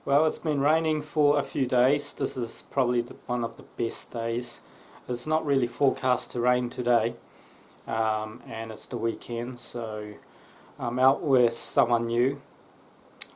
Well, it's been raining for a few days. This is probably one of the best days. It's not really forecast to rain today, and it's the weekend, so I'm out with someone new,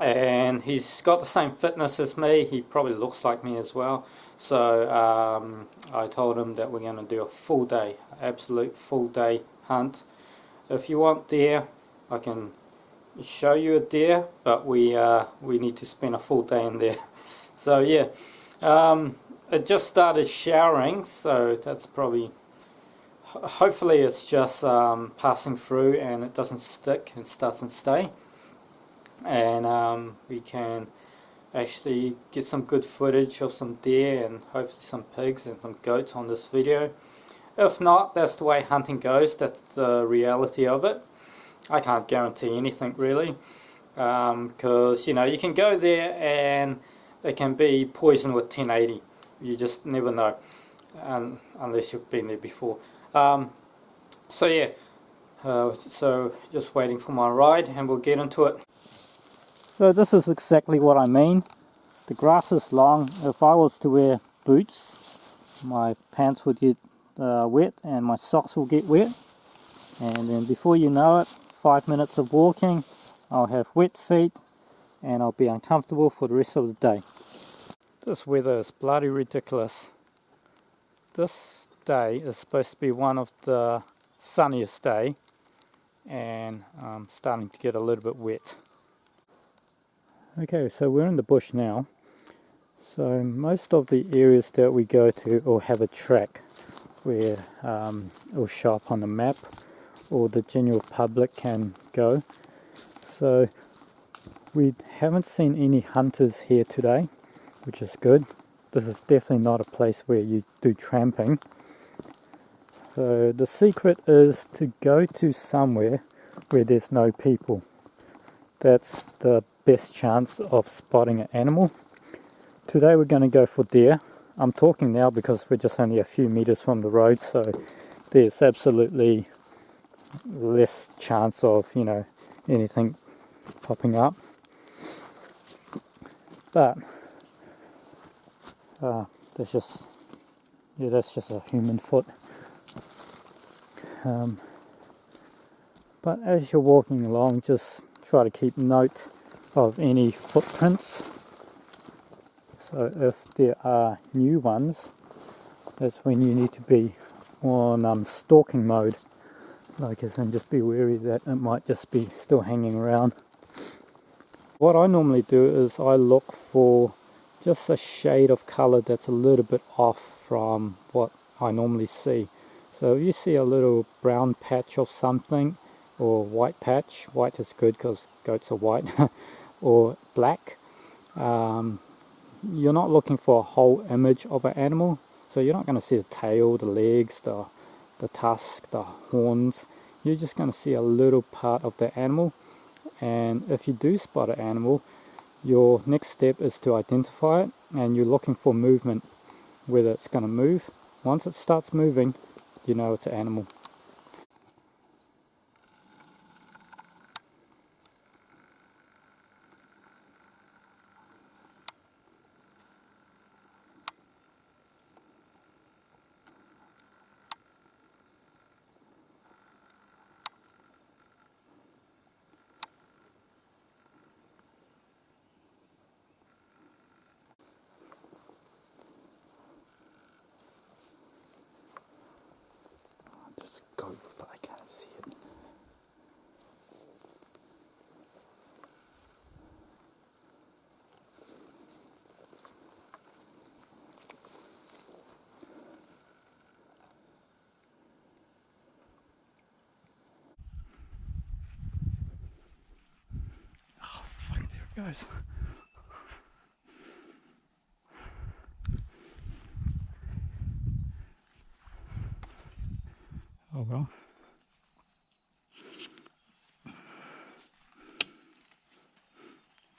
and he's got the same fitness as me. He probably looks like me as well. So I told him that we're going to do a full day, absolute full day hunt. If you want deer, I can show you a deer, but we need to spend a full day in there. So yeah, it just started showering, so that's probably, hopefully it's just passing through and it doesn't stick and doesn't stay, and we can actually get some good footage of some deer and hopefully some pigs and some goats on this video. If not, that's the way hunting goes. That's the reality of it. I can't guarantee anything really, because you know, you can go there and it can be poison with 1080. You just never know, unless you've been there before. So yeah, so just waiting for my ride and we'll get into it. So this is exactly what I mean. The grass is long. If I was to wear boots, my pants would get wet and my socks will get wet, and then before you know it, 5 minutes of walking, I'll have wet feet and I'll be uncomfortable for the rest of the day. This weather is bloody ridiculous. This day is supposed to be one of the sunniest day, and I'm starting to get a little bit wet. Okay, so we're in the bush now. So most of the areas that we go to will have a track where it will show up on the map, or the general public can go. So we haven't seen any hunters here today, which is good. This is definitely not a place where you do tramping. So the secret is to go to somewhere where there's no people. That's the best chance of spotting an animal. Today we're going to go for deer. I'm talking now because we're just only a few meters from the road, so there's absolutely less chance of, you know, anything popping up. But that's just a human foot. But as you're walking along, just try to keep note of any footprints. So if there are new ones, that's when you need to be on stalking mode. Like, as in, just be wary that it might just be still hanging around. What I normally do is I look for just a shade of colour that's a little bit off from what I normally see. So if you see a little brown patch of something, or white patch, white is good because goats are white, or black, you're not looking for a whole image of an animal. So you're not going to see the tail, the legs, the tusk, the horns. You're just going to see a little part of the animal. And if you do spot an animal, your next step is to identify it, and you're looking for movement, whether it's going to move. Once it starts moving, you know it's an animal. There's a goat, but I can't see it. Oh fuck, there it goes. Oh well.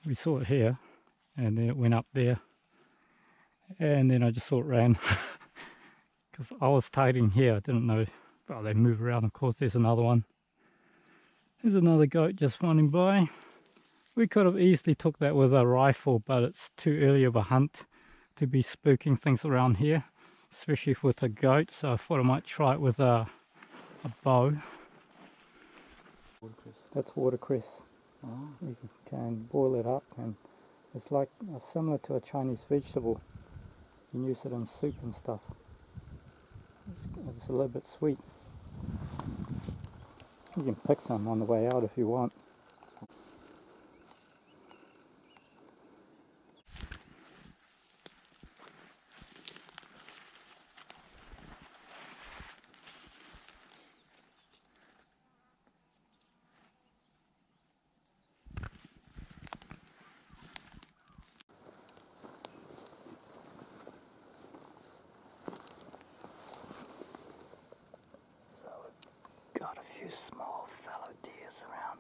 We saw it here, and then it went up there, and then I just saw it ran. Because I was targeting here, I didn't know. Well, they move around. Of course, there's another one. There's another goat just running by. We could have easily took that with a rifle, but it's too early of a hunt to be spooking things around here, especially with a goat, so I thought I might try it with a bow. Watercress. That's watercress. Oh. You can boil it up, and it's like similar to a Chinese vegetable. You can use it in soup and stuff. It's a little bit sweet. You can pick some on the way out if you want. Got a few small fallow deers around.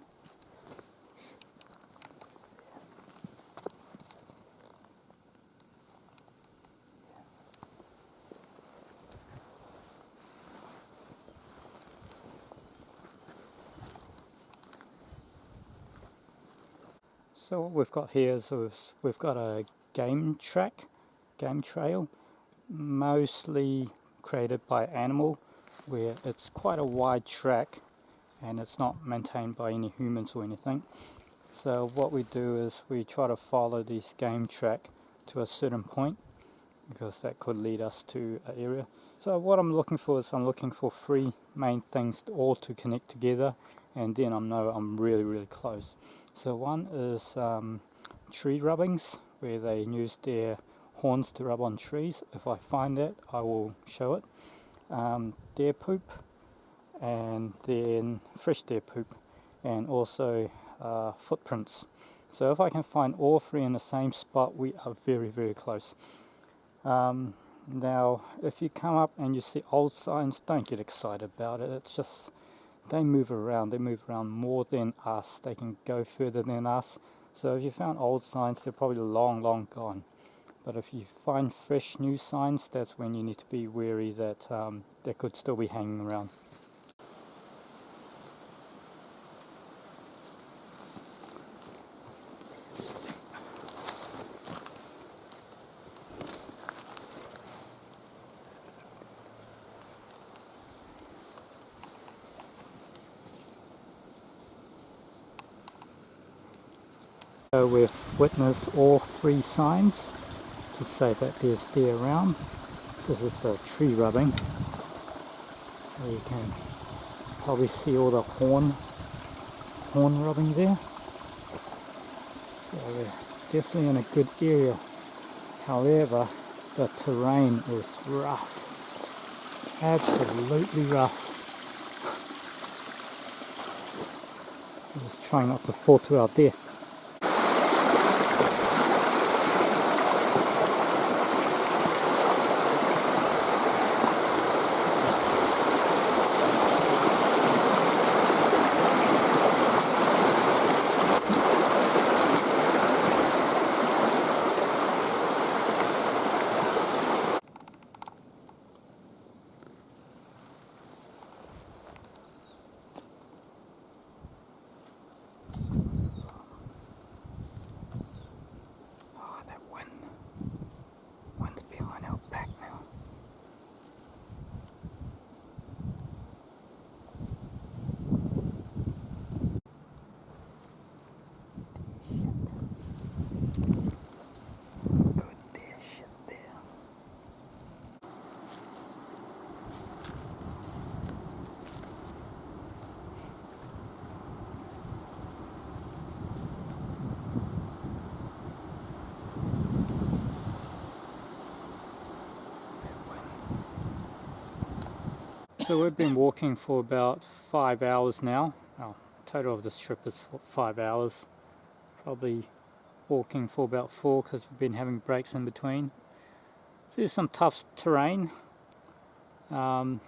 So what we've got here is we've got a game trail, mostly created by Animal, where it's quite a wide track and it's not maintained by any humans or anything. So what we do is we try to follow this game track to a certain point, because that could lead us to an area. So what I'm looking for is I'm looking for three main things all to connect together, and then I know I'm really close. So one is tree rubbings, where they use their horns to rub on trees. If I find that, I will show it. Deer poop, and then fresh deer poop, and also footprints. So if I can find all three in the same spot, we are very close. Now if you come up and you see old signs, don't get excited about it. It's just they move around more than us. They can go further than us. So if you found old signs, they're probably long gone. But if you find fresh new signs, that's when you need to be wary that they could still be hanging around. So we've witnessed all three signs to say that there's deer around. This is the tree rubbing. You can probably see all the horn rubbing there. So we're definitely in a good area. However, the terrain is rough. Absolutely rough. We're just trying not to fall to our death. Wind's behind our back now. Good deer shit there. So we've been walking for about 5 hours now. Our total of this trip is 5 hours. Probably walking for about 4 because we've been having breaks in between. So there's some tough terrain. The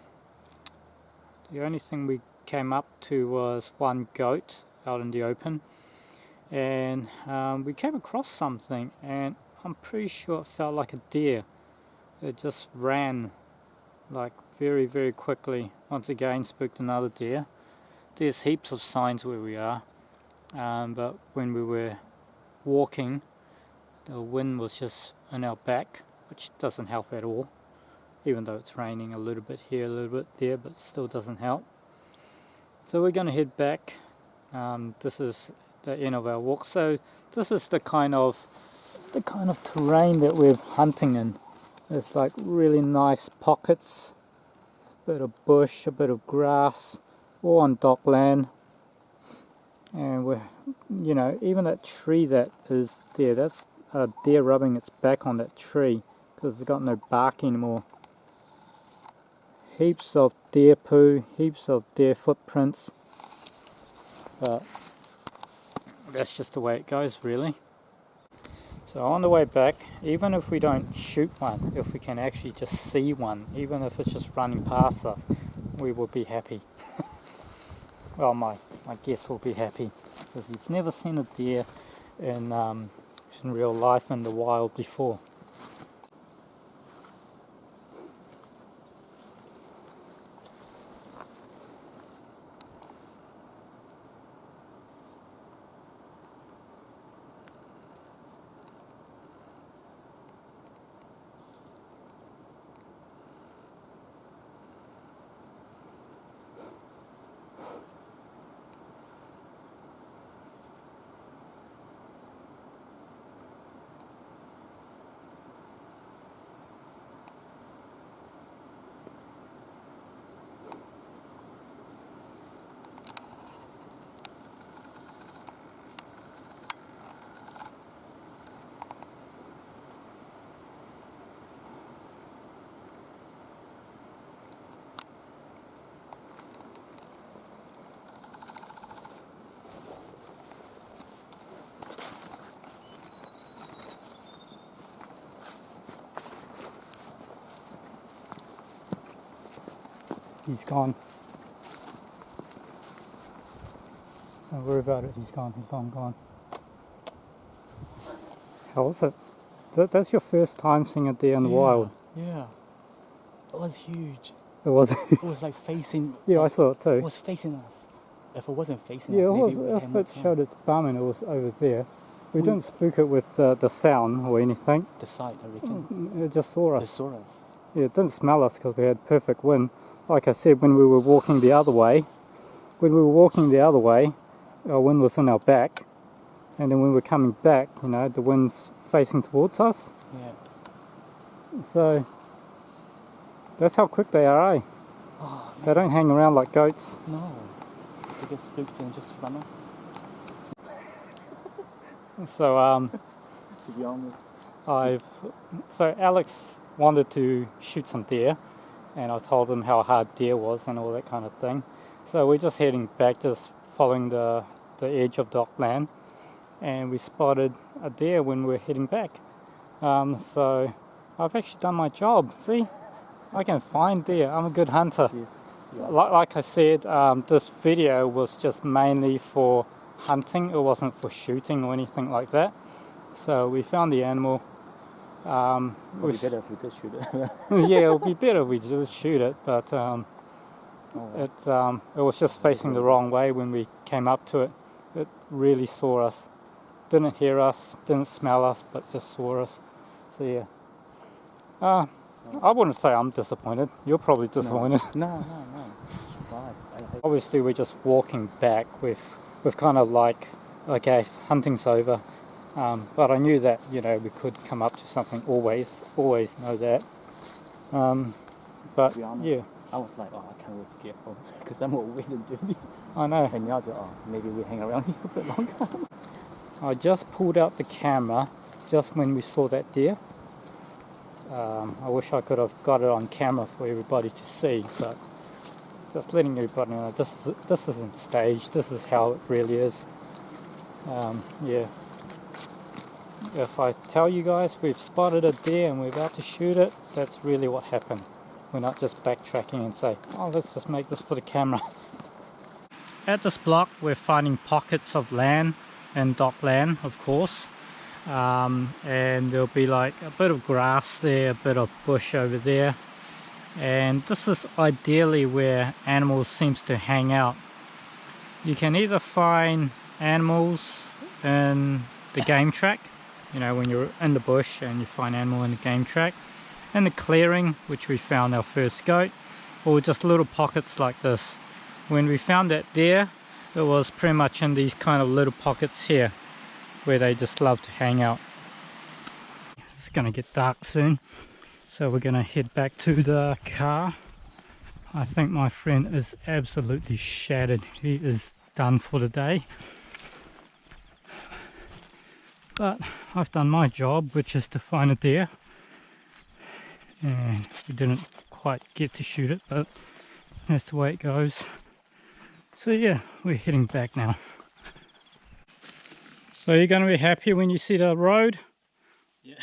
only thing we came up to was one goat out in the open, and we came across something, and I'm pretty sure it felt like a deer. It just ran like very quickly. Once again spooked another deer. There's heaps of signs where we are. but when we were walking, the wind was just in our back, which doesn't help at all, even though it's raining a little bit here, a little bit there, but still doesn't help. So we're going to head back. This is the end of our walk. So this is the kind of terrain that we're hunting in. It's like really nice pockets, a bit of bush, a bit of grass, all on Dockland. And we're, you know, even that tree that is there, that's a deer rubbing its back on that tree because it's got no bark anymore. Heaps of deer poo, heaps of deer footprints, but that's just the way it goes, really. So on the way back, even if we don't shoot one, if we can actually just see one, even if it's just running past us, we will be happy. Well, my guest will be happy because he's never seen a deer in real life in the wild before. He's gone. Don't worry about it, he's gone, gone. How was it? That's your first time seeing a deer in the wild? Yeah. It was huge. It was? It was like facing... Yeah, I saw it too. It was facing us. If it wasn't facing us, maybe if it showed its bum and it was over there. We didn't spook it with the sound or anything. The sight, I reckon. It just saw us. It saw us. Yeah, it didn't smell us because we had perfect wind. Like I said, when we were walking the other way, our wind was in our back, and then when we were coming back, you know, the wind's facing towards us. Yeah. So that's how quick they are, eh? Oh, they don't hang around like goats. No, they get spooked and just run off. So to be honest, so Alex wanted to shoot some deer, and I told him how hard deer was and all that kind of thing. So we're just heading back, just following the edge of Dockland, and we spotted a deer when we were heading back. So I've actually done my job. See, I can find deer. I'm a good hunter. Yeah. Like I said, this video was just mainly for hunting. It wasn't for shooting or anything like that. So we found the animal. It would be better if we did shoot it. Yeah, it would be better if we just shoot it, but it was just facing the wrong way when we came up to it. It really saw us. Didn't hear us, didn't smell us, but just saw us. So yeah. I wouldn't say I'm disappointed. You're probably disappointed. No. Nice. Obviously, we're just walking back. We've kind of like, okay, hunting's over. But I knew that, you know, we could come up to something. Always know that. But honest, yeah, I was like, oh, I can't wait to get home because I'm more wet and dirty. I know. And now, maybe we hang around here a bit longer. I just pulled out the camera just when we saw that deer. I wish I could have got it on camera for everybody to see, but just letting everybody know this isn't staged. This is how it really is. Yeah. If I tell you guys we've spotted a deer and we're about to shoot it, that's really what happened. We're not just backtracking and say, oh, let's just make this for the camera. At this block, we're finding pockets of land and Dockland, of course. And there'll be like a bit of grass there, a bit of bush over there. And this is ideally where animals seems to hang out. You can either find animals in the game track, you know, when you're in the bush and you find animal in the game track, and the clearing, which we found our first goat, or just little pockets like this. When we found that there, it was pretty much in these kind of little pockets here where they just love to hang out. It's gonna get dark soon, so we're gonna head back to the car. I think my friend is absolutely shattered. He is done for the day. But I've done my job, which is to find a deer. And we didn't quite get to shoot it, but that's the way it goes. So yeah, we're heading back now. So you're going to be happy when you see the road? Yeah.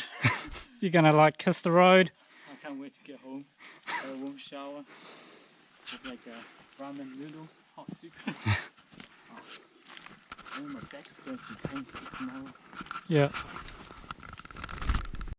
You're going to like kiss the road? I can't wait to get home. I won't shower. Have like a ramen noodle, hot soup. Oh, my back's going to be painful tomorrow. Yeah.